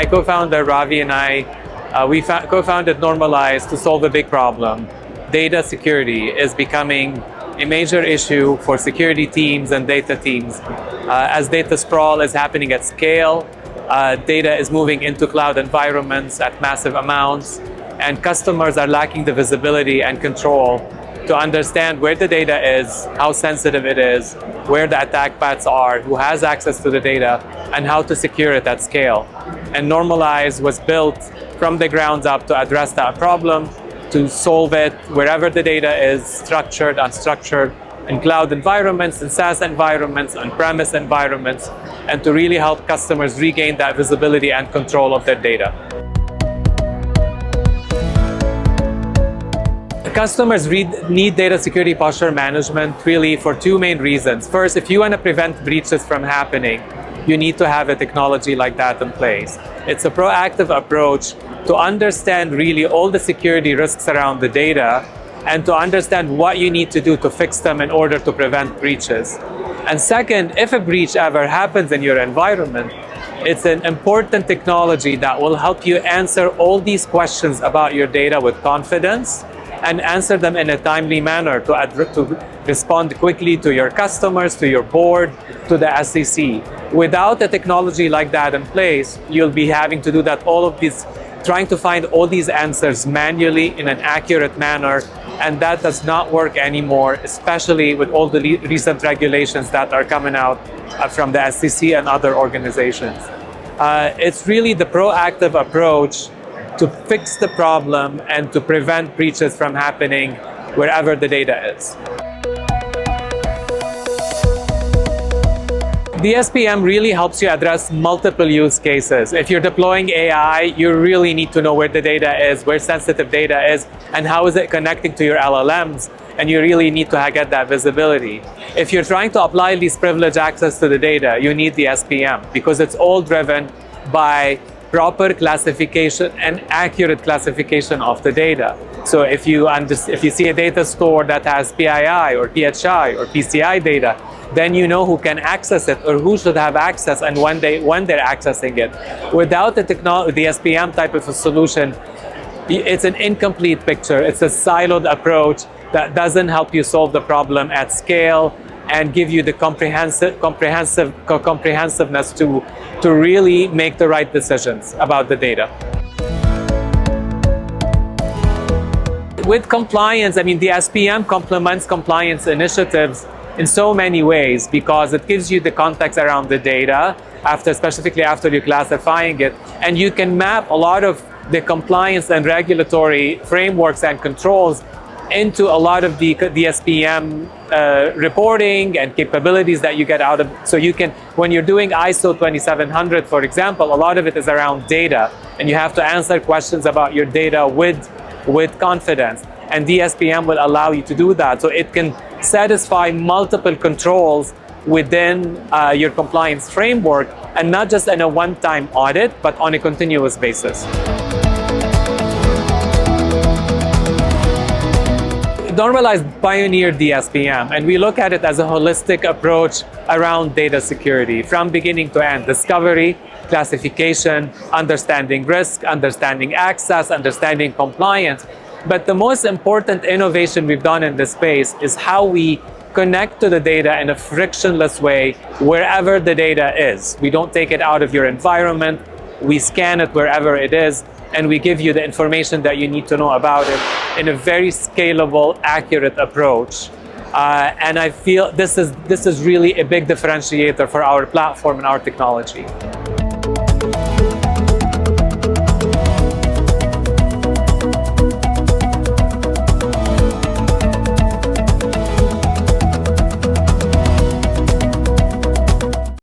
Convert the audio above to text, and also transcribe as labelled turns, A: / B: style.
A: my co-founder Ravi and I, we co-founded Normalize to solve a big problem. Data security is becoming a major issue for security teams and data teams. As data sprawl is happening at scale, data is moving into cloud environments at massive amounts, and customers are lacking the visibility and control to understand where the data is, how sensitive it is, where the attack paths are, who has access to the data, and how to secure it at scale. And Normalize was built from the ground up to address that problem, to solve it wherever the data is, structured, unstructured, in cloud environments, in SaaS environments, on-premise environments, and to really help customers regain that visibility and control of their data. Customers need data security posture management really for two main reasons. First, if you want to prevent breaches from happening, you need to have a technology like that in place. It's a proactive approach to understand really all the security risks around the data and to understand what you need to do to fix them in order to prevent breaches. And second, if a breach ever happens in your environment, it's an important technology that will help you answer all these questions about your data with confidence and answer them in a timely manner to respond quickly to your customers, to your board, to the SEC. Without a technology like that in place, you'll be having to do that trying to find all these answers manually in an accurate manner, and that does not work anymore, especially with all the recent regulations that are coming out from the SEC and other organizations. It's really the proactive approach to fix the problem and to prevent breaches from happening wherever the data is. Dspm really helps you address multiple use cases. If you're deploying AI, you really need to know where the data is, where sensitive data is, and how is it connecting to your LLMs, and you really need to get that visibility. If you're trying to apply least privilege access to the data, you need the Dspm because it's all driven by proper classification and accurate classification of the data. So if you see a data store that has PII or PHI or PCI data, then you know who can access it or who should have access and when they're accessing it. Without the Dspm type of a solution, it's an incomplete picture. It's a siloed approach that doesn't help you solve the problem at scale and give you the comprehensiveness to really make the right decisions about the data. With compliance, the Dspm complements compliance initiatives in so many ways because it gives you the context around the data, specifically after you're classifying it, and you can map a lot of the compliance and regulatory frameworks and controls into a lot of the Dspm reporting and capabilities that you get out of. So you can, when you're doing ISO 2700, for example, a lot of it is around data, and you have to answer questions about your data with confidence. And Dspm will allow you to do that. So it can satisfy multiple controls within your compliance framework, and not just in a one-time audit, but on a continuous basis. Normalize pioneered Dspm, and we look at it as a holistic approach around data security from beginning to end: discovery, classification, understanding risk, understanding access, understanding compliance. But the most important innovation we've done in this space is how we connect to the data in a frictionless way wherever the data is. We don't take it out of your environment, we scan it wherever it is, and we give you the information that you need to know about it in a very scalable, accurate approach. And I feel this is really a big differentiator for our platform and our technology.